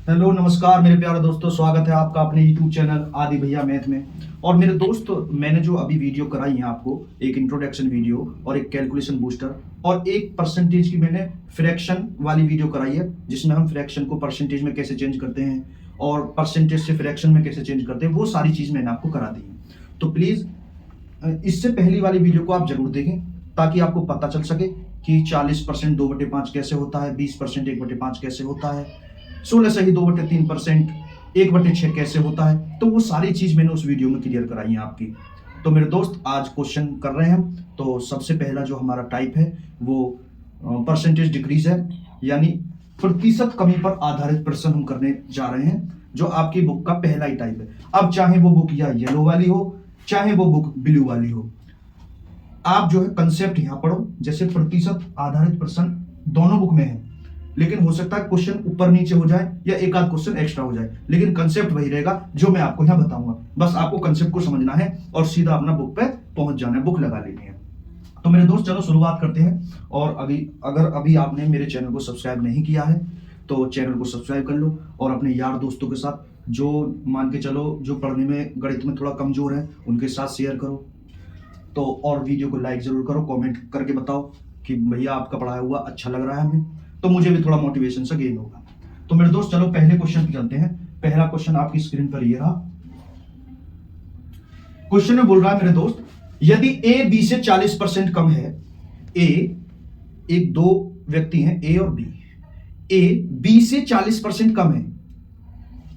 Hello नमस्कार मेरे प्यारे दोस्तों, स्वागत है आपका अपने यूट्यूब चैनल आदि भैया मैथ में। और मेरे दोस्त, मैंने जो अभी वीडियो कराई है आपको, एक इंट्रोडक्शन वीडियो और एक कैलकुलेशन बूस्टर और एक परसेंटेज की मैंने फ्रैक्शन वाली वीडियो कराई है, जिसमें हम फ्रैक्शन को परसेंटेज में कैसे चेंज करते हैं और परसेंटेज से फ्रैक्शन में कैसे चेंज करते हैं, वो सारी चीज़ मैंने आपको करा दी है। तो प्लीज़ इससे पहली वाली वीडियो को आप जरूर देखें, ताकि आपको पता चल सके कि 40% 2/5 कैसे होता है, 20% 1/5 कैसे होता है, 16 सही 2/3%, 1/6 कैसे होता है। तो वो सारी चीज मैंने उस वीडियो में क्लियर कराई है आपकी। तो मेरे दोस्त, आज क्वेश्चन कर रहे हैं हम। तो सबसे पहला जो हमारा टाइप है वो परसेंटेज डिक्रीज है, यानी प्रतिशत कमी पर आधारित प्रश्न हम करने जा रहे हैं, जो आपकी बुक का पहला ही टाइप है। अब चाहे वो बुक या येलो वाली हो, चाहे वो बुक ब्लू वाली हो, आप जो है कंसेप्ट यहां पढ़ो। जैसे प्रतिशत आधारित प्रश्न दोनों बुक में है, लेकिन हो सकता है क्वेश्चन ऊपर नीचे हो जाए या एक आध क्वेश्चन एक्स्ट्रा हो जाए, लेकिन कंसेप्ट वही रहेगा जो मैं आपको यहां बताऊंगा। बस आपको कंसेप्ट को समझना है और सीधा अपना बुक पे पहुंच जाना है, बुक लगा लेनी है। तो मेरे दोस्त, चलो शुरुआत करते हैं। और अभी आपने मेरे चैनल को सब्सक्राइब नहीं किया है तो चैनल को सब्सक्राइब कर लो, और अपने यार दोस्तों के साथ, जो मान के चलो जो पढ़ने में गणित में थोड़ा कमजोर है, उनके साथ शेयर करो। तो और वीडियो को लाइक जरूर करो, कमेंट करके बताओ कि भैया आपका पढ़ाया हुआ अच्छा लग रहा है हमें, तो मुझे भी थोड़ा मोटिवेशन से गेन होगा। तो मेरे दोस्त, चलो पहले क्वेश्चन पे चलते हैं। पहला क्वेश्चन आपकी स्क्रीन पर ये रहा। क्वेश्चन में बोल रहा है मेरे दोस्त, यदि ए बी से 40% कम है, एक दो व्यक्ति हैं ए और बी, ए बी से 40% कम है।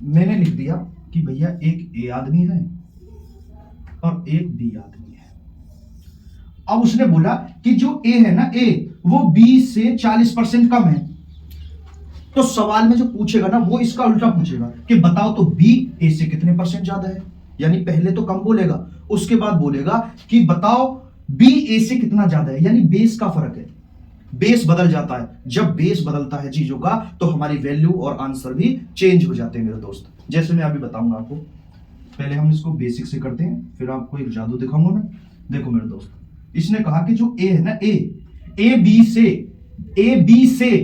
मैंने लिख दिया कि भैया एक ए आदमी है और एक बी आदमी है। अब उसने बोला कि जो ए है ना, ए वो बी से 40% कम है। तो सवाल में जो पूछेगा ना, वो इसका उल्टा पूछेगा कि बताओ तो बी ए से कितने परसेंट ज्यादा है। यानी पहले तो कम बोलेगा, उसके बाद बोलेगा कि बताओ बी ए से कितना ज्यादा है। यानी बेस का फर्क है, बेस बदल जाता है। जब बेस बदलता है चीजों का, तो हमारी वैल्यू और आंसर भी चेंज हो जाते हैं मेरे दोस्त। जैसे मैं अभी बताऊंगा आपको। पहले हम इसको बेसिक से करते हैं, फिर आपको एक जादू दिखाऊंगा मैं। देखो मेरे दोस्त, इसने कहा कि जो ए है ना, ए बी से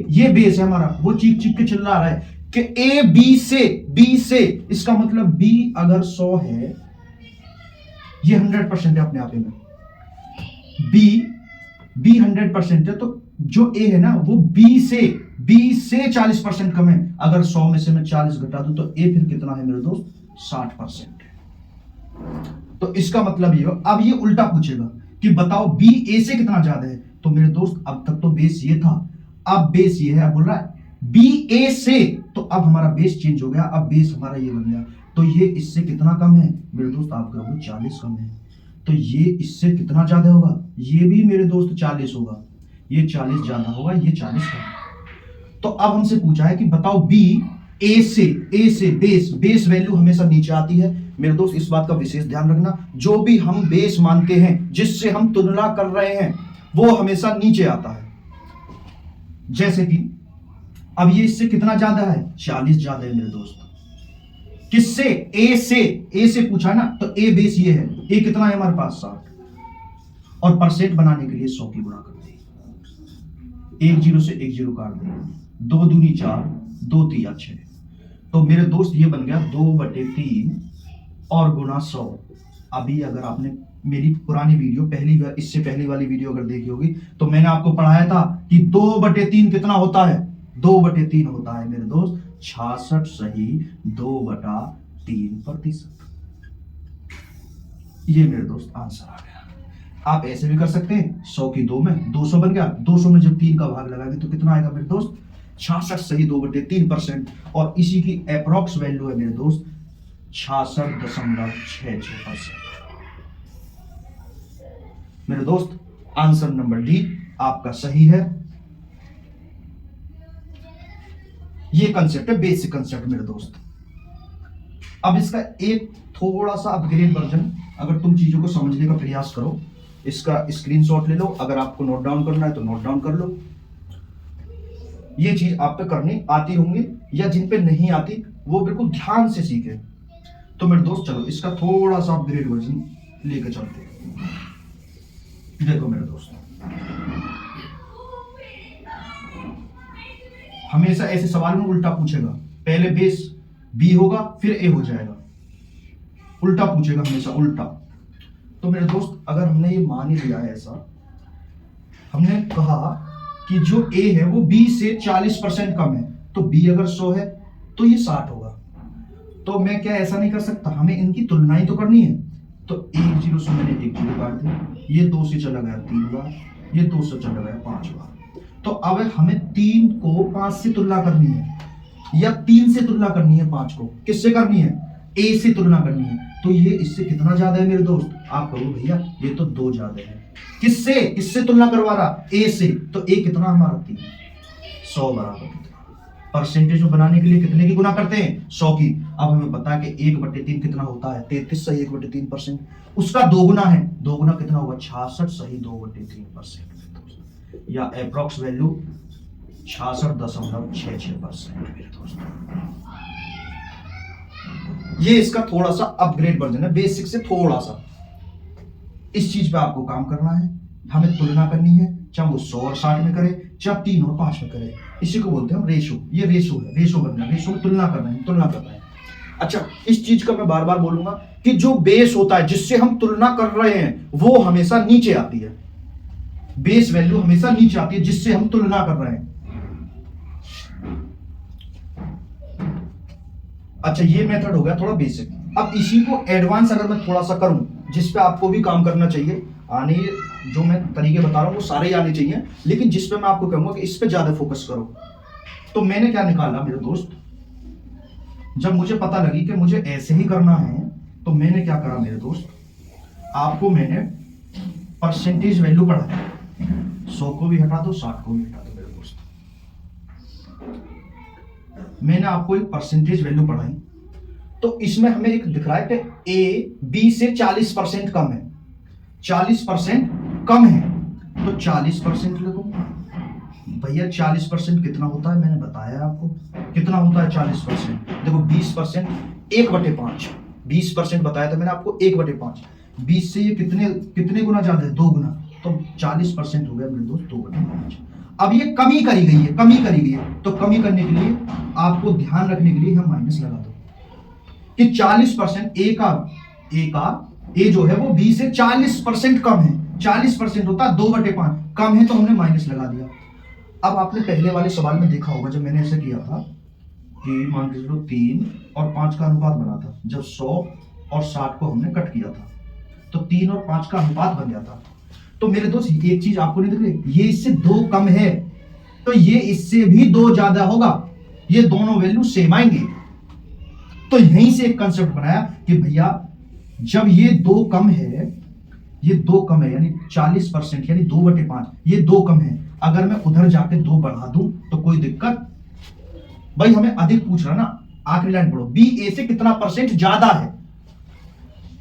ये बेस है हमारा, वो चीख चीख के चिल्ला रहा है कि ए बी से, इसका मतलब बी अगर 100 है, ये 100% है अपने आप में। बी 100% है, तो जो ए है ना वो बी से 40% कम है। अगर 100 में से मैं 40 घटा दूं तो ए फिर कितना है मेरे दोस्त? 60% है। तो इसका मतलब ये, अब ये उल्टा पूछेगा कि बताओ बी ए से कितना ज्यादा है। तो मेरे दोस्त, अब तक तो बेस ये था, अब बेस ये है। अब बोल रहा है बी ए से, तो अब हमारा बेस चेंज हो गया, अब बेस हमारा ये बन गया। तो ये इससे कितना कम है मेरे दोस्त? आपका वो 40 कम है। तो ये इससे कितना ज्यादा होगा? ये भी मेरे दोस्त 40 होगा। ये 40 ज्यादा होगा, ये 40 कम। तो अब हमसे पूछा है कि बताओ बी ए से बेस वैल्यू हमेशा नीचे आती है मेरे दोस्त। इस बात का विशेष ध्यान रखना, जो भी हम बेस मानते हैं, जिससे हम तुलना कर रहे हैं, वो हमेशा नीचे आता है। जैसे कि अब ये इससे कितना ज्यादा है? 40 ज्यादा है मेरे दोस्त। किससे? ए से पूछा ना, तो ए बेस ये है। ए कितना है हमारे पास? 60। और परसेंट बनाने के लिए 100 की गुणा कर दी, एक जीरो से एक जीरो काट दी, 2 दूनी 4, 2 तिया 6। तो मेरे दोस्त ये बन गया 2/3 और गुना 100। अभी अगर आपने मेरी पुरानी वीडियो, इससे पहली वाली वीडियो अगर देखी होगी, तो मैंने आपको पढ़ाया था कि 2/3 कितना होता है? 2/3 होता है मेरे दोस्त 66 सही 2/3%। ये मेरे दोस्त आंसर आ गया। आप ऐसे भी कर सकते हैं, 100 की 2 में 200 बन गया, 200 में जब 3 का भाग लगाएंगे तो कितना आएगा मेरे दोस्त? 66 सही 2/3%। और इसी की अप्रोक्स वैल्यू है मेरे दोस्त 66.66%। मेरे दोस्त, आंसर नंबर डी आपका सही है। ये कंसेप्ट है, बेसिक कंसेप्ट मेरे दोस्त। अब इसका एक थोड़ा सा अपग्रेड वर्जन, अगर तुम चीजों को समझने का प्रयास करो, इसका स्क्रीनशॉट ले लो। अगर आपको नोट डाउन करना है तो नोट डाउन कर लो। ये चीज आप पे करनी आती होंगी, या जिन पे नहीं आती वो बिल्कुल ध्यान से सीखे। तो मेरे दोस्त, चलो इसका थोड़ा सा अपग्रेड वर्जन लेके चलते हैं। देखो मेरे दोस्त, हमेशा ऐसे सवाल में उल्टा पूछेगा पहले बेस बी होगा फिर ए हो जाएगा, उल्टा पूछेगा हमेशा, उल्टा। तो मेरे दोस्त अगर हमने ये मान ही लिया है ऐसा, हमने कहा कि जो ए है वो बी से 40% कम है, तो बी अगर 100 है तो ये 60 होगा। तो मैं क्या ऐसा नहीं कर सकता, हमें इनकी तुलना ही तो करनी है। तो एक जीरो से मैंने एक जीरो काट दिया, ये 2 से चला गया 3 बार, ये 2 से चला गया 5 बार। तो अब हमें 3 को 5 से तुलना करनी है, या 3 से तुलना करनी है 5 को। किससे करनी है? ए से तुलना करनी है। तो ये इससे कितना ज्यादा है मेरे दोस्त? आप कहो भैया ये तो 2 ज्यादा है। किससे? किससे तुलना करवा रहा? ए से। तो ए कितना हमारा 3, 100 बराबर कितना? परसेंटेज में बनाने के लिए कितने की गुना करते हैं? 100 की। अब हमें पता है कि 1/3 कितना होता है? 33 सही 1/3%। उसका 2 गुना है, 2 गुना कितना होगा? 66 सही 2/3%, या अप्रॉक्स वैल्यू 66.66% मेरे दोस्तों। ये इसका थोड़ा सा अपग्रेड वर्जन है, बेसिक से थोड़ा सा। इस चीज पे आपको काम करना है, हमें तुलना करनी है, चाहे वो 100 और 60 में करे, चाहे 3 और 5 में करे। इसी को बोलते हैं हम रेशो। ये रेशो है, रेशो बनना, रेशो में तुलना करना है, तुलना करना है। अच्छा, इस चीज का मैं बार बार बोलूंगा कि जो बेस होता है जिससे हम तुलना कर रहे हैं वो हमेशा नीचे आती है। बेस वैल्यू हमेशा नीचे आती है जिससे हम तुलना कर रहे हैं। अच्छा, ये मेथड हो गया थोड़ा बेसिक। अब इसी को एडवांस अगर मैं थोड़ा सा करूं, जिस पे आपको भी काम करना चाहिए, आने जो मैं तरीके बता रहा हूं वो सारे ही आने चाहिए, लेकिन जिस पे मैं आपको कहूंगा कि इस पे ज्यादा फोकस करो। तो मैंने क्या निकाला मेरे दोस्त, जब मुझे पता लगी कि मुझे ऐसे ही करना है, तो मैंने क्या करा मेरे दोस्त, आपको मैंने परसेंटेज वैल्यू पढ़ाया। 100 को भी हटा दो, 60 को भी हटा दो मेरे दोस्त। मैंने आपको एक परसेंटेज वैल्यू पढ़ाई, तो इसमें हमें एक दिख रहा है कि ए बी से 40% कम है, 40% कम है। तो 40% लिखो भैया। 40% कितना होता है? मैंने बताया आपको कितना होता है 40%। देखो 20% 1/5, 20% बताया था मैंने आपको 1/5। 20 से ये कितने गुना ज्यादा है? 2 गुना। तो 40% हो गया मेरे दोस्त 2/5। अब ये कमी करी गई है, कमी करी गई है, तो कमी करने के लिए आपको ध्यान रखने के लिए हम माइनस लगा दो कि 40% ए जो है वो बी से 40% कम है। 40% होता है 2/5, कम है तो हमने माइनस लगा दिया। अब आपने पहले वाले सवाल में देखा होगा, जब मैंने ऐसे किया था कि मान के चलो 3 और 5 का अनुपात बना था, जब 100 और 60 को हमने कट किया था तो 3 और 5 का अनुपात बन गया था। तो मेरे दोस्त एक चीज आपको नहीं दिख रही, ये इससे 2 कम है तो ये इससे भी 2 ज्यादा होगा, ये दोनों वैल्यू सेम आएंगे। तो यहीं से एक कंसेप्ट बनाया कि भैया जब ये 2 कम है, ये 2 कम है यानी 40% यानी 2/5, ये 2 कम है। अगर मैं उधर जाके 2 बढ़ा दूं तो कोई दिक्कत? भाई हमें अधिक पूछ रहा ना। आखिरी लाइन पढ़ो, बी ए से कितना परसेंट ज्यादा है।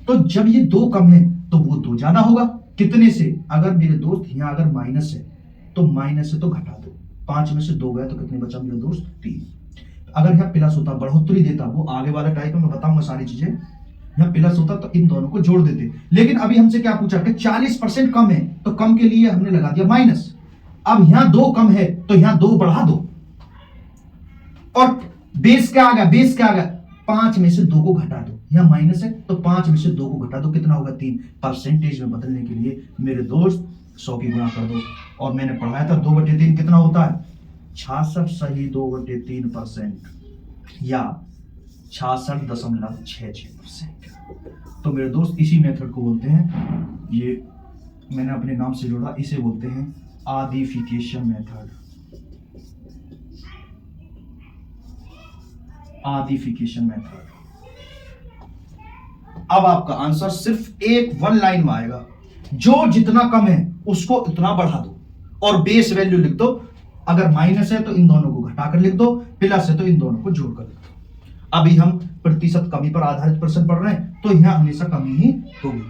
तो जब ये 2 कम है तो वो 2 ज्यादा होगा। कितने से? अगर मेरे दोस्त यहां अगर माइनस है तो माइनस से तो घटा दो, 5 में से 2 गए तो कितने बचा मेरे दोस्त? 3। अगर यहां प्लस होता, बढ़ोतरी देता, वो आगे वाला टाइप में मैं बताऊंगा सारी चीजें, यहां प्लस होता तो इन दोनों को जोड़ देते। लेकिन अभी हमसे क्या पूछा कि 40% कम है, तो कम के लिए हमने लगा दिया माइनस। अब यहां 2 कम है तो यहां 2 बढ़ा दो, और बेस क्या आ गया? बेस क्या आ गया? 5 में से 2 को घटा दो। यहां माइनस है तो 5 में से 2 को घटा दो, कितना होगा? 3। परसेंटेज में बदलने के लिए मेरे दोस्त 100 की गुणा कर दो। और मैंने पढ़ाया था 2/3 कितना होता है? 66 सही 2/3%, या 66.66%। तो मेरे दोस्त इसी मेथड को बोलते हैं, ये मैंने अपने नाम से जोड़ा, इसे बोलते हैं आदिफिकेशन मेथड। आदिफिकेशन मेथड। अब आपका आंसर सिर्फ एक 1 लाइन में आएगा, जो जितना कम है उसको उतना बढ़ा दो और बेस वैल्यू लिख दो। अगर माइनस है तो इन दोनों को घटाकर लिख दो, प्लस है तो इन दोनों को जोड़कर लिख दो। अभी हम प्रतिशत कमी पर आधारित प्रश्न पढ़ रहे हैं तो यहां हमेशा कमी ही होगी।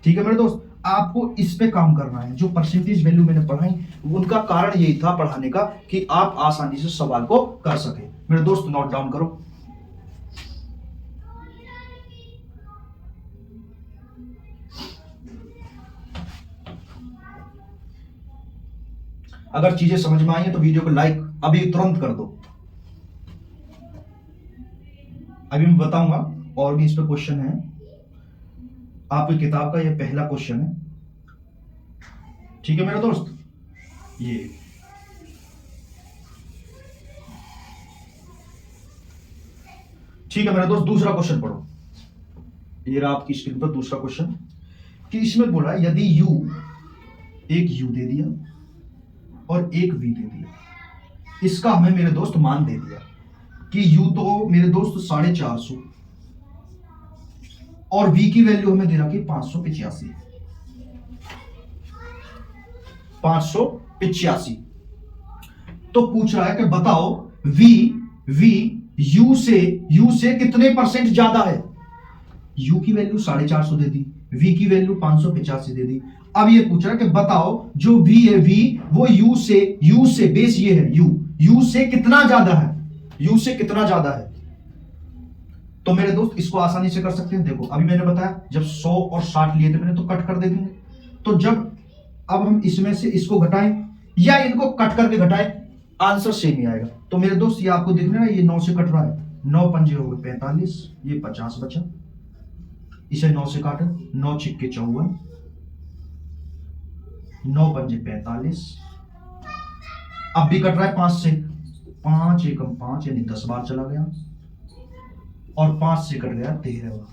ठीक है मेरे दोस्त, आपको इस पे काम करना है। जो परसेंटेज वैल्यू मैंने पढ़ाई उनका कारण यही था पढ़ाने का कि आप आसानी से सवाल को कर सके। मेरे दोस्त नोट डाउन करो। अगर चीजें समझ में आई हैं तो वीडियो को लाइक अभी तुरंत कर दो। अभी मैं बताऊंगा और भी इस पर क्वेश्चन है। आपकी किताब का ये पहला क्वेश्चन है, ठीक है मेरे दोस्त। ये ठीक है मेरे दोस्त, दूसरा क्वेश्चन पढ़ो। ये रहा आपकी स्क्रीन पर दूसरा क्वेश्चन, कि इसमें बोला यदि u, एक u दे दिया और एक v दे दिया, इसका हमें मेरे दोस्त मान दे दिया कि u तो मेरे दोस्त 450 और v की वैल्यू हमें दे रखी 585। 585 तो पूछ रहा है कि बताओ v u से कितने परसेंट ज्यादा है। u की वैल्यू 450 दे दी, v की वैल्यू 585 दे दी। अब ये पूछ रहा है कि बताओ जो v है, v वो u से बेस ये है u से कितना ज्यादा है, u से कितना ज्यादा है। तो मेरे दोस्त इसको आसानी से कर सकते हैं। देखो अभी मैंने बताया जब 100 और 60 लिए थे मैंने, तो कट कर दे देंगे। तो जब अब हम इसमें से इसको घटाएं या इनको कट करके घटाएं, आंसर सेम ही आएगा। तो मेरे दोस्त ये आपको दिख रहा है, ये 9 से कट रहा है, 9 पंजे हो गए 45, ये 50 बचा। इसे 9 से काटे, 9 छिक्के 54, 9 पंजे 45। अब भी कट रहा है 5 से, 5 एकम 5 यानी 10 बार चला गया, और 5 से कट गया 13 बार।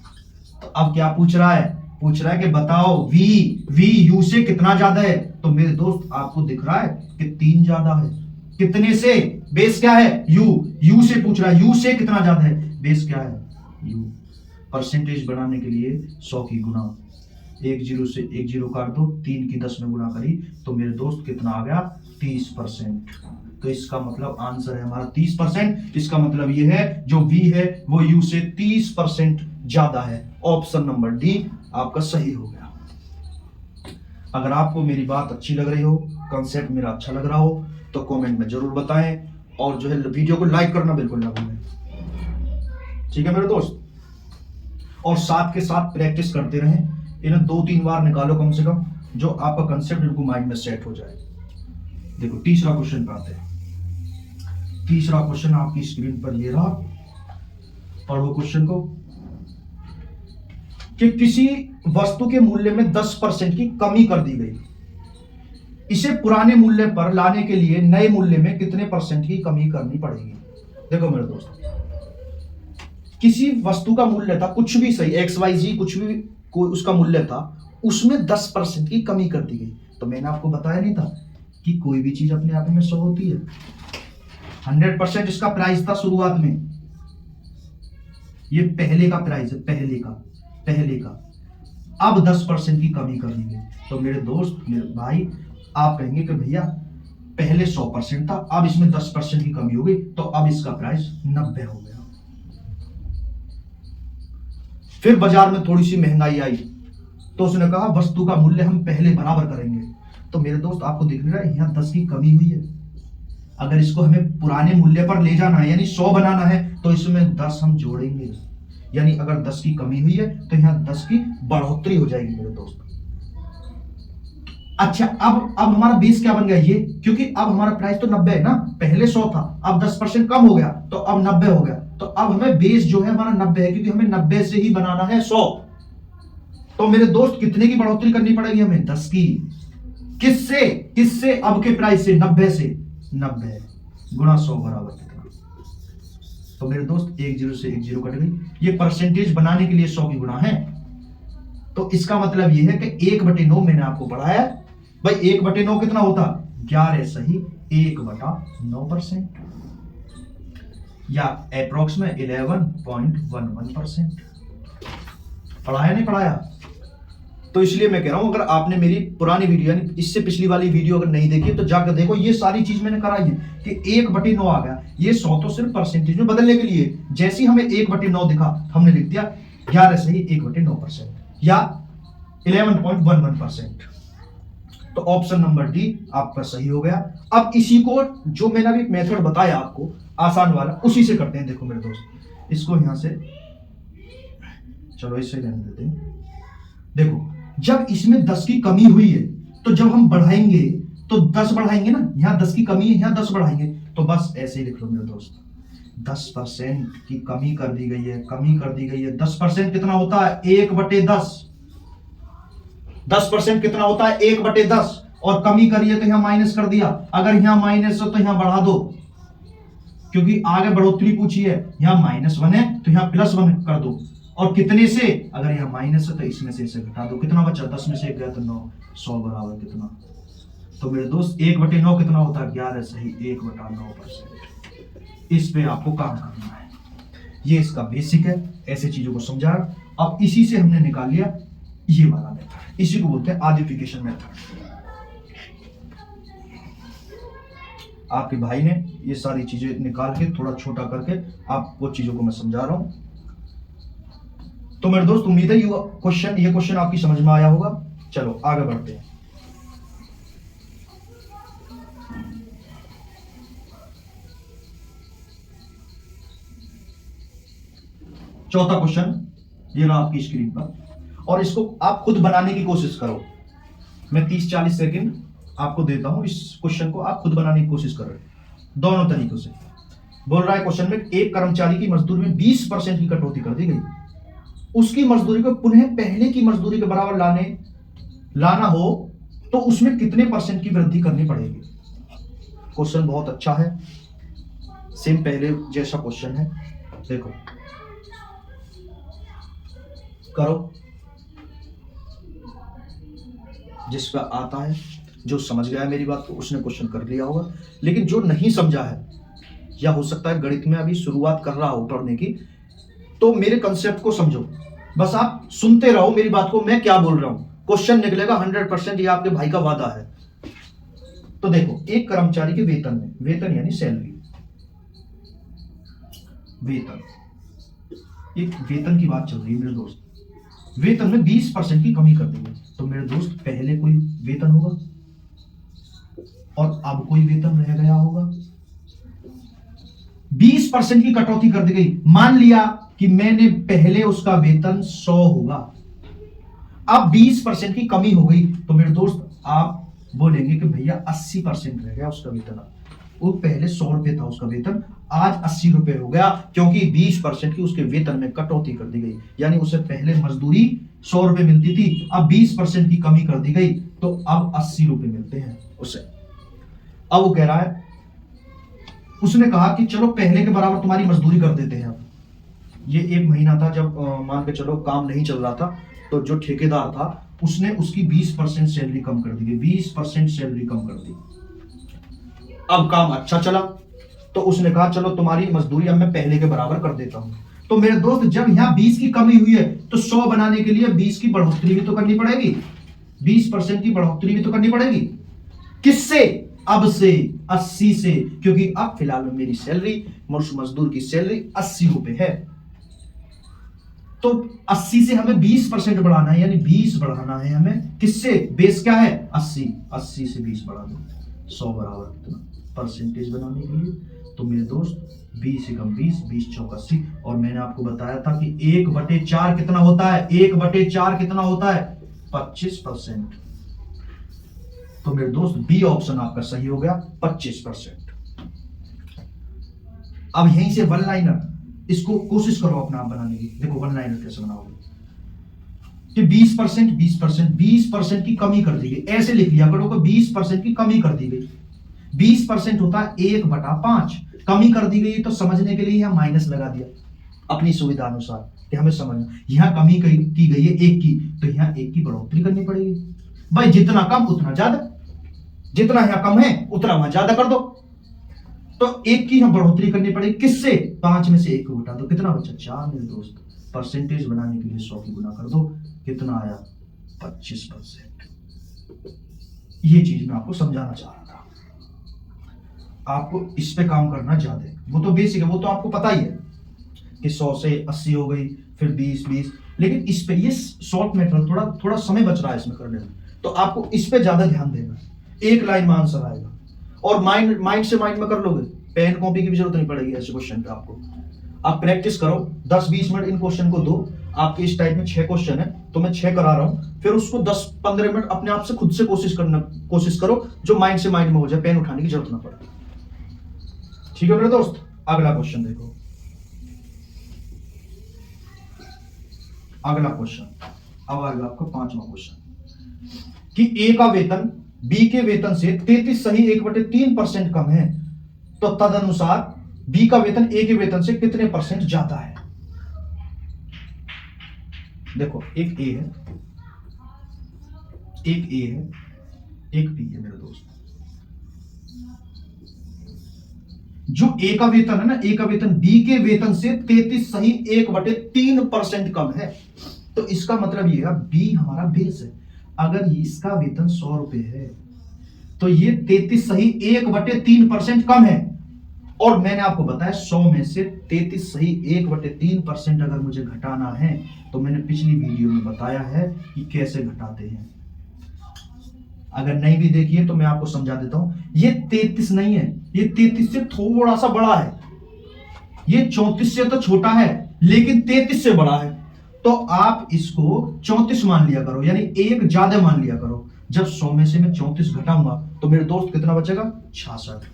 तो अब क्या पूछ रहा है, पूछ रहा है कि बताओ v u से कितना ज्यादा है। तो मेरे दोस्त आपको दिख रहा है कि 3 ज्यादा है। कितने से? बेस क्या है? u से पूछ रहा है, u से कितना ज्यादा है, बेस क्या है? u। परसेंटेज बनाने के लिए 100 की गुना, 1 0 से 1 0 काट दो, 3 की 10 में गुना करी, तो मेरे दोस्त कितना आ गया? 30%। तो इसका मतलब आंसर है हमारा 30%। इसका मतलब ये है जो v है वो u से 30% ज्यादा है। ऑप्शन नंबर डी आपका सही हो गया। अगर आपको मेरी बात अच्छी लग रही हो, कॉन्सेप्ट मेरा अच्छा लग रहा हो, तो कमेंट में जरूर बताएं, और जो है वीडियो को लाइक करना बिल्कुल ना भूलें, ठीक है मेरे दोस्त। और साथ के साथ प्रैक्टिस करते रहें, इन्हें 2-3 बार निकालो कम से कम, जो आपका कंसेप्ट बिल्कुल माइंड में सेट हो जाए। देखो तीसरा क्वेश्चन पे आते हैं। तीसरा क्वेश्चन आपकी स्क्रीन पर ये रहा, पढ़ो क्वेश्चन को, कि किसी वस्तु के मूल्य में 10% की कमी कर दी गई, इसे पुराने मूल्य पर लाने के लिए नए मूल्य में कितने % की कमी करनी पड़ेगी। देखो मेरे दोस्त, किसी वस्तु का मूल्य था कुछ भी सही, XYZ कुछ भी कोई उसका मूल्य था, उसमें 10% की कमी कर दी गई। तो मैंने आपको बताया नहीं था कि कोई भी चीज अपने आप में 100 होती है। 100% इसका प्राइस था शुरुआत में, ये पहले का प्राइस है, पहले का। अब 10% की कमी कर दी गई। तो मेरे दोस्त, मेरे भाई, आप कहेंगे कि भैया पहले 100% था, अब इसमें 10% की कमी हो गई, तो अब इसका प्राइस 90 हो गया। फिर बाजार में थोड़ी सी महंगाई आई, तो उसने कहा वस्तु का मूल्य हम पहले बराबर करेंगे। तो मेरे दोस्त आपको दिख रहा है यहाँ 10 की कमी हुई है। अगर इसको हमें पुराने मूल्य पर ले जाना है यानी 100 बनाना है, तो इसमें 10 हम जोड़ेंगे, यानी अगर 10 की कमी हुई है तो यहाँ 10 की बढ़ोतरी हो जाएगी मेरे दोस्त। अच्छा, अब हमारा बेस क्या बन गया ये, क्योंकि अब हमारा प्राइस तो 90 है ना, पहले 100 था, अब 10% कम हो गया तो अब 90 हो गया। तो अब हमें बेस जो है हमारा 90 है, क्योंकि हमें 90 से ही बनाना है 100। तो मेरे दोस्त कितने की बढ़ोतरी करनी पड़ेगी हमें? 10 की। किससे? अब के प्राइस से, 90 से। 90 गुणा 100 बराबर कितना? तो मेरे दोस्त 1 0 से 1 0 कट गई। ये परसेंटेज बनाने के लिए 100 की गुणा है। तो इसका मतलब ये है कि 1/9 मैंने आपको पढ़ाया भाई, 1/9 कितना होता? 11 सही 1/9%, या अप्रोक्स में 11.11%। पढ़ाया नहीं पढ़ाया? तो इसलिए मैं कह रहा हूं, अगर आपने मेरी पुरानी वीडियो यानी इससे पिछली वाली वीडियो अगर नहीं देखी तो जाकर देखो, ये सारी चीज मैंने कराई है कि 1/9 आ गया। ये 100 तो सिर्फ परसेंटेज में बदलने के लिए, जैसे ही हमें 1/9 दिखा हमने लिख दिया 11 सही 1/9% या 11.11%। तो ऑप्शन नंबर डी आपका सही हो गया। अब इसी को जो मैंने अभी मेथड बताया आपको आसान वाला, उसी से करते हैं। देखो मेरे दोस्त, इसको यहां से, चलो इससे रहने देते हैं। देखो जब इसमें 10 की कमी हुई है, तो जब हम बढ़ाएंगे तो 10 बढ़ाएंगे ना, यहां 10 की कमी है, यहां 10 बढ़ाएंगे, तो बस ऐसे ही लिख लो मेरे दोस्त, 10% की कमी कर दी गई है, कमी कर दी गई है। 10% कितना होता है? 1/10। 10% कितना होता है? 1/10। और कमी करिए तो यहां माइनस कर दिया। अगर यहां माइनस हो तो यहां बढ़ा दो, क्योंकि आगे बढ़ोतरी पूछी है। यहां -1 है तो यहां +1 कर दो। और कितने से? अगर यहां माइनस है तो इसमें से इसे घटा दो। कितना बचा? 10 में से 1 गया तो 9। 100 बराबर कितना? तो मेरे दोस्त 1/9 कितना होता है? 11 सही, 1/9%। इस पे आपको काम करना है। ये इसका बेसिक है, ऐसे चीजों को समझा। अब इसी से हमने निकाल लिया ये वाला मेथड, इसी को बोलते हैं आदिफिकेशन मेथड। आपके भाई ने ये सारी चीजें निकाल के थोड़ा छोटा करके आपको चीजों को मैं समझा रहा हूं। तो मेरे दोस्त उम्मीद है ये क्वेश्चन आपकी समझ में आया होगा। चलो आगे बढ़ते हैं। चौथा क्वेश्चन ये रहा आपकी स्क्रीन पर, और इसको आप खुद बनाने की कोशिश करो। मैं 30-40 सेकंड आपको देता हूं, इस क्वेश्चन को आप खुद बनाने की कोशिश करो दोनों तरीकों से। बोल रहा है क्वेश्चन में, एक कर्मचारी की मजदूरी में 20% की कटौती कर दी गई। उसकी मजदूरी को पुनः पहले की मजदूरी के बराबर लाना हो तो उसमें कितने % की वृद्धि करनी पड़ेगी? क्वेश्चन बहुत अच्छा है, सेम पहले जैसा क्वेश्चन है। देखो करो, जिसका आता है, जो समझ गया मेरी बात को उसने क्वेश्चन कर लिया होगा। लेकिन जो नहीं समझा है, या हो सकता है गणित में अभी शुरुआत कर रहा हो पढ़ने की, तो मेरे कंसेप्ट को समझो। बस आप सुनते रहो मेरी बात को, मैं क्या बोल रहा हूं। क्वेश्चन निकलेगा 100%, ये आपके भाई का वादा है। तो देखो, एक कर्मचारी के वेतन में, वेतन यानी सैलरी, वेतन, एक वेतन की बात चल रही है मेरे दोस्त। वेतन में 20% की कमी कर देंगे तो मेरे दोस्त पहले कोई वेतन होगा और अब कोई वेतन रह गया होगा। 20% की कटौती कर दी गई। मान लिया कि मैंने पहले उसका वेतन 100 होगा, अब 20% की कमी हो गई तो मेरे दोस्त आप बोलेंगे कि भैया 80% रह गया उसका वेतन। वो पहले 100 रुपए था उसका वेतन, आज 80 रुपए हो गया, क्योंकि 20% की उसके वेतन में कटौती कर दी गई। यानी उसे पहले मजदूरी 100 रुपए मिलती थी, अब 20% की कमी कर दी गई तो अब 80 रुपए मिलते हैं उसे। अब वो कह रहा है, उसने कहा कि चलो पहले के बराबर तुम्हारी मजदूरी कर देते हैं। अब ये 1 महीना था जब मान के चलो काम नहीं चल रहा था, तो जो ठेकेदार था उसने उसकी 20% सैलरी कम कर दी, 20% सैलरी कम कर दी। अब काम अच्छा चला तो उसने कहा चलो तुम्हारी मजदूरी अब मैं पहले के बराबर कर देता हूं। तो मेरे दोस्त जब यहां 20 की कमी हुई है तो 100 बनाने के लिए 20 की बढ़ोतरी भी तो करनी पड़ेगी, 20% की बढ़ोतरी भी तो करनी पड़ेगी। किससे? अब से 80 से, क्योंकि अब फिलहाल में मेरी सैलरी, मजदूर की सैलरी 80 रुपए है। तो 80 से हमें 20% बढ़ाना है, यानी 20 बढ़ाना है हमें। किससे? बेस क्या है? 80, 80 से 20 बढ़ा दो, 100 बराबर कितना परसेंटेज बनाने के लिए। तो मेरे दोस्त 20 एकम 20, 20 चौक 80। और मैंने आपको बताया था कि 1/4 कितना होता है? 1/4 कितना होता है? 25%। तो मेरे दोस्त बी ऑप्शन आपका सही हो गया, 25%। अब यहीं से वन लाइनर, इसको कोशिश करो अपना आप बनाने की। देखो वन लाइनर कैसे बनाओगे कि 20%, 20% की कमी कर दी गई। ऐसे लिख लिया करो कि 20% की कमी कर दी गई। 20% होता है 1/5। कमी कर दी गई तो समझने के लिए यहां माइनस लगा दिया अपनी सुविधा अनुसार कि हमें समझना। यहां कमी की गई है 1 की, तो यहां 1 की बढ़ोतरी करनी पड़ेगी। भाई जितना कम उतना ज्यादा, जितना यहां कम है उतना वहां ज्यादा कर दो। तो 1 की हम बढ़ोतरी करनी पड़ेगी। किससे? 5 में से 1 को घटा दो, कितना बचा? 4 मेरे दोस्त। परसेंटेज बनाने के लिए 100 की गुना कर दो, कितना आया? 25%। ये चीज मैं आपको समझाना चाह रहा था। आपको इस पे काम करना ज्यादा है, वो तो बेसिक है, वो तो आपको पता ही है कि 100 से 80 हो गई, फिर 20, लेकिन इस पे ये शॉर्ट मेथड, थोड़ा समय बच रहा है इसमें करने में, तो आपको इस पे ज्यादा ध्यान देना। एक लाइन में आंसर आएगा और माइंड से माइंड में कर लोगे, पेन कॉपी की भी जरूरत नहीं पड़ेगी ऐसे क्वेश्चन पे। आपको आप प्रैक्टिस करो, 10-20 मिनट इन क्वेश्चन को दो। आपके इस टाइप में 6 क्वेश्चन है तो मैं 6 करा रहा हूं, फिर उसको 10-15 मिनट अपने आप से खुद से कोशिश करो, जो माइंड से माइंड में हो जाए, पेन उठाने की जरूरत ना पड़े। ठीक है मेरे दोस्त, अगला क्वेश्चन देखो। अगला क्वेश्चन, अब आएगा आपका 5वां क्वेश्चन कि ए का वेतन बी के वेतन से 33 सही 1/3% कम है, तो तदनुसार बी का वेतन ए के वेतन से कितने % ज्यादा है। देखो एक ए है, एक ए है, एक बी है मेरे दोस्त। जो ए का वेतन है ना, ए का वेतन बी के वेतन से 33 सही 1/3% कम है, तो इसका मतलब ये है बी हमारा बेस है। अगर इसका वेतन 100 रुपए है तो ये 33 सही 1/3% कम है। और मैंने आपको बताया 100 में से 33 सही 1/3% अगर मुझे घटाना है तो मैंने पिछली वीडियो में बताया है कि कैसे घटाते हैं। अगर नहीं भी देखिए तो मैं आपको समझा देता हूं। ये 33 नहीं है, ये 33 से थोड़ा सा बड़ा है, ये 34 से तो छोटा है लेकिन 33 से बड़ा है। तो आप इसको 34 मान लिया करो, यानी एक ज्यादा मान लिया करो। जब 100 में से मैं 34 घटाऊंगा तो मेरे दोस्त कितना बचेगा, 66।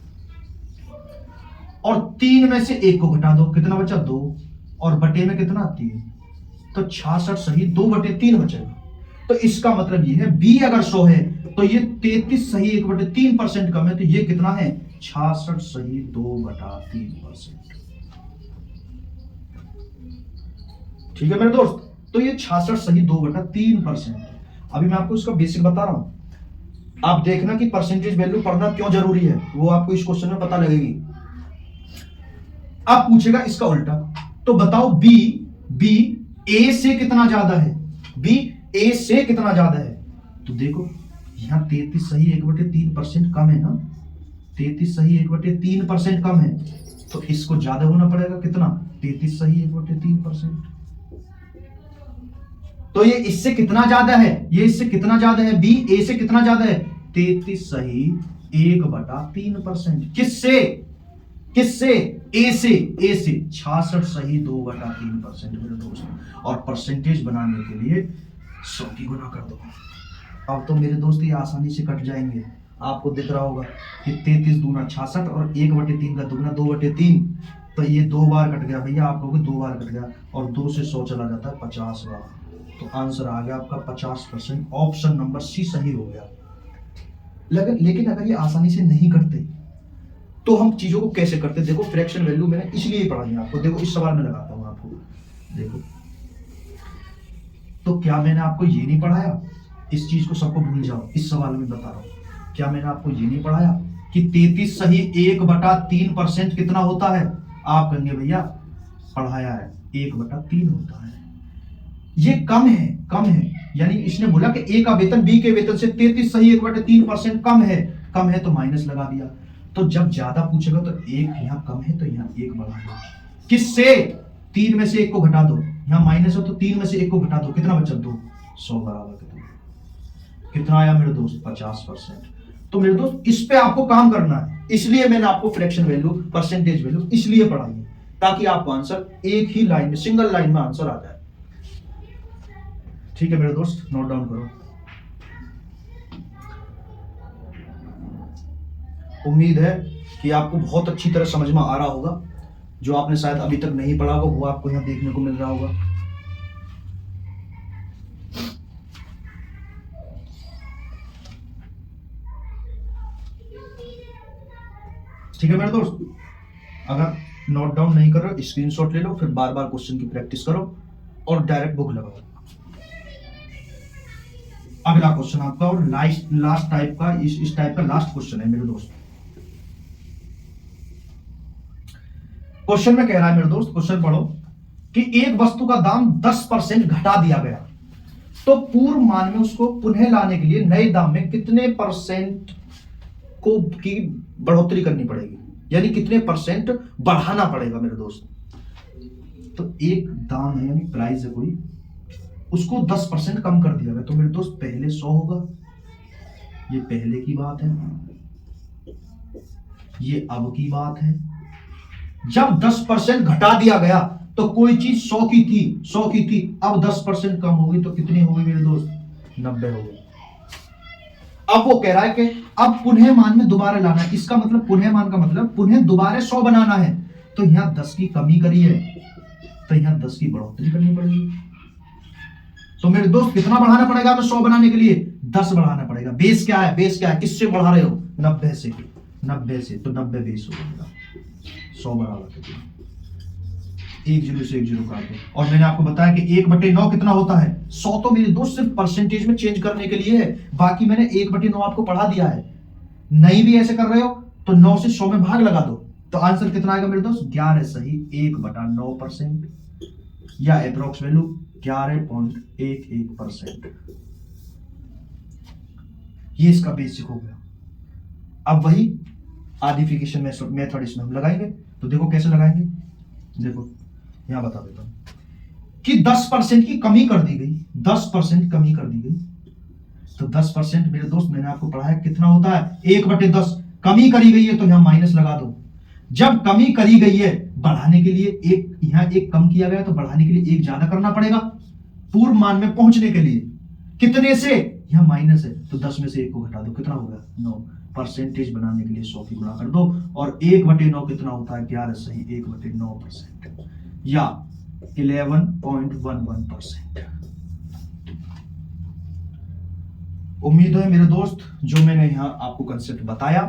और 3 में से 1 को घटा दो, कितना बचा, 2, और बटे में कितना, 3, तो 66 सही 2/3 बचेगा। तो इसका मतलब ये है बी अगर 100 है तो ये 33 सही 1/3% कम है, तो ये कितना है, 66 सही 2/3%। ठीक है मेरे दोस्त, तो ये 66 सही 2/3% है। अभी मैं आपको इसका बेसिक बता रहा हूं। आप देखना कि परसेंटेज वैल्यू पढ़ना क्यों जरूरी है, वो आपको इस क्वेश्चन में पता लगेगी। आप पूछेगा इसका उल्टा, तो बताओ बी ए से कितना ज्यादा है, बी ए से कितना ज्यादा है। तो देखो यहां 33 सही 1/3% कम है ना, 33 सही 1/3% कम है, तो इसको ज्यादा होना पड़ेगा कितना, 33 सही 1/3%। तो ये इससे कितना ज्यादा है, ये इससे कितना ज्यादा है, बी ए से कितना ज्यादा है, 33 सही 1/3%। किससे, किससे, ए से, ए से 66 सही 2/3% मेरे दोस्त। और परसेंटेज बनाने के लिए 100 की गुना कर दो। अब तो मेरे दोस्त ये आसानी से कट जाएंगे। आपको दिख रहा होगा कि 33 दूना 66 और 1/3 का दुगना 2/3, तो ये 2 बार कट गया भैया, आप लोगों 2 बार कट गया, और 2 से 100 चला जाता है 50 बार। तो आंसर आ गया आपका 50%। ऑप्शन नंबर सी सही हो गया। लेकिन अगर ये आसानी से नहीं करते तो हम चीजों को कैसे करते, देखो फ्रैक्शन वैल्यू मैंने इसलिए पढ़ाई है आपको। देखो इस सवाल में लगाता हूं आपको, देखो तो क्या मैंने आपको ये नहीं पढ़ाया, इस चीज को सबको भूल जाओ, इस सवाल में बता रहा हूं, क्या मैंने आपको ये नहीं पढ़ाया कि 33 सही 1/3% कितना होता है। आप कहेंगे भैया पढ़ाया है, 1/3 होता है। ये कम है, कम है, यानी इसने बोला कि ए का वेतन बी के वेतन से 33 सही 1/3% कम है, कम है तो माइनस लगा दिया। तो जब ज्यादा पूछेगा तो एक यहाँ कम है तो यहाँ 1 बढ़ा दो। किससे, 3 में से 1 को घटा दो, यहाँ माइनस हो तो 3 में से 1 को घटा दो, कितना बचा, 2, 100 बराबर कितना आया मेरे दोस्त, 50%। तो मेरे दोस्त इस पे आपको काम करना है, इसलिए मैंने आपको फ्रैक्शन वैल्यू, परसेंटेज वैल्यू इसलिए पढ़ाई है ताकि आपको आंसर एक ही लाइन में, सिंगल लाइन में आंसर आ जाए। ठीक है मेरे दोस्त, नोट डाउन करो। उम्मीद है कि आपको बहुत अच्छी तरह समझ में आ रहा होगा। जो आपने शायद अभी तक नहीं पढ़ा होगा वो आपको यहां देखने को मिल रहा होगा। ठीक है मेरे दोस्त, अगर नोट डाउन नहीं कर रहे स्क्रीनशॉट ले लो, फिर बार बार क्वेश्चन की प्रैक्टिस करो और डायरेक्ट बुक लगाओ। अगला क्वेश्चन आपका और लास्ट टाइप का, इस टाइप का लास्ट क्वेश्चन है मेरे दोस्त। क्वेश्चन में कह रहा है मेरे दोस्त, क्वेश्चन पढ़ो कि एक वस्तु का दाम 10% घटा दिया गया, तो पूर्व मान में उसको पुनः लाने के लिए नए दाम में कितने % को की बढ़ोतरी करनी पड़ेगी, यानी कितने % बढ़ाना पड़ेगा मेरे दोस्त। तो एक दाम है यानी प्राइस है कोई, उसको 10% कम कर दिया गया, तो मेरे दोस्त पहले 100 होगा, ये पहले की बात है, ये अब की बात है। जब 10% घटा दिया गया तो कोई चीज 100 की थी, अब 10% कम होगी तो कितनी होगी मेरे दोस्त, 90 होगी। अब वो कह रहा है कि अब पुनः मान में दोबारा लाना है। इसका मतलब पुनः मान का मतलब पुनः दोबारा 100 बनाना है, तो यहां 10 की कमी करी है तो यहां 10 की बढ़ोतरी करनी पड़ेगी। तो मेरे दोस्त कितना बढ़ाना पड़ेगा हमें 100 बनाने के लिए? 10 बढ़ाना पड़ेगा। बेस क्या है? बेस क्या है? किससे बढ़ा रहे हो? 90 से। 90 से तो 90 बेस हो जाएगा। 100 बराबर एक जीरो से एक जीरो काट दो। और मैंने आपको बताया कि 1/9 कितना होता है? 100 तो मेरे दोस्त सिर्फ परसेंटेज में चेंज करने के लिए है, बाकी मैंने 1/9 आपको पढ़ा दिया है। नहीं भी ऐसे कर रहे हो तो 9 से 100 में भाग लगा दो, तो आंसर कितना आएगा मेरे दोस्त? 11 सही 1/9% या अप्रोक्स वैल्यू 11.11%। ये इसका बेसिक हो गया। अब वही आदिफिकेशन मेथड इसमें हम लगाएंगे। तो देखो कैसे लगाएंगे, देखो यहां बता देता हूं कि 10% की कमी कर दी गई, 10% कमी कर दी गई। तो 10% मेरे दोस्त मैंने आपको पढ़ाया कितना होता है? 1/10। कमी करी गई है तो यहां माइनस लगा दो। जब कमी करी गई है, बढ़ाने के लिए एक, यहां एक कम किया गया तो बढ़ाने के लिए एक ज्यादा करना पड़ेगा पूर्व मान में पहुंचने के लिए। कितने से? यहां माइनस है तो 10 में से 1 को घटा दो, कितना हो गया? 9। परसेंटेज बनाने के लिए 100 की गुणा कर दो, और 1/9 कितना होता है? 11 सही 1/9% या 11.11%। उम्मीद है मेरे दोस्त जो मैंने यहां आपको कंसेप्ट बताया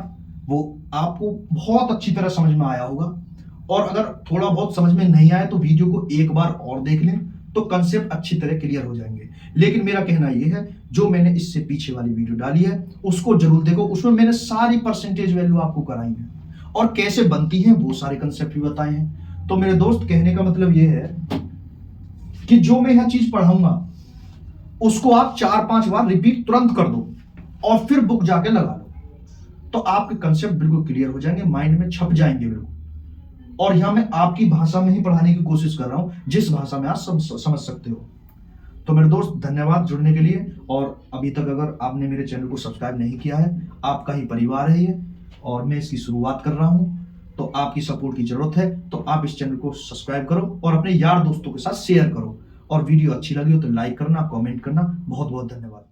वो आपको बहुत अच्छी तरह समझ में आया होगा। और अगर थोड़ा बहुत समझ में नहीं आया तो वीडियो को एक बार और देख लें तो कंसेप्ट अच्छी तरह क्लियर हो जाएंगे। लेकिन मेरा कहना यह है, जो मैंने इससे पीछे वाली वीडियो डाली है उसको जरूर देखो, उसमें मैंने सारी परसेंटेज वैल्यू आपको कराई है और कैसे बनती है वो सारे कंसेप्ट भी बताए हैं। तो मेरे दोस्त कहने का मतलब यह है कि जो मैं यह चीज पढ़ाऊंगा उसको आप 4-5 बार रिपीट तुरंत कर दो और फिर बुक जाके लगा लो, तो आपके कंसेप्ट बिल्कुल क्लियर हो जाएंगे, माइंड में छप जाएंगे बिल्कुल। और यहां मैं आपकी भाषा में ही पढ़ाने की कोशिश कर रहा हूं, जिस भाषा में आप समझ सकते हो। तो मेरे दोस्त धन्यवाद जुड़ने के लिए। और अभी तक अगर आपने मेरे चैनल को सब्सक्राइब नहीं किया है, आपका ही परिवार है ये और मैं इसकी शुरुआत कर रहा हूं, तो आपकी सपोर्ट की जरूरत है। तो आप इस चैनल को सब्सक्राइब करो और अपने यार दोस्तों के साथ शेयर करो, और वीडियो अच्छी लगी हो तो लाइक करना, कमेंट करना। बहुत बहुत धन्यवाद।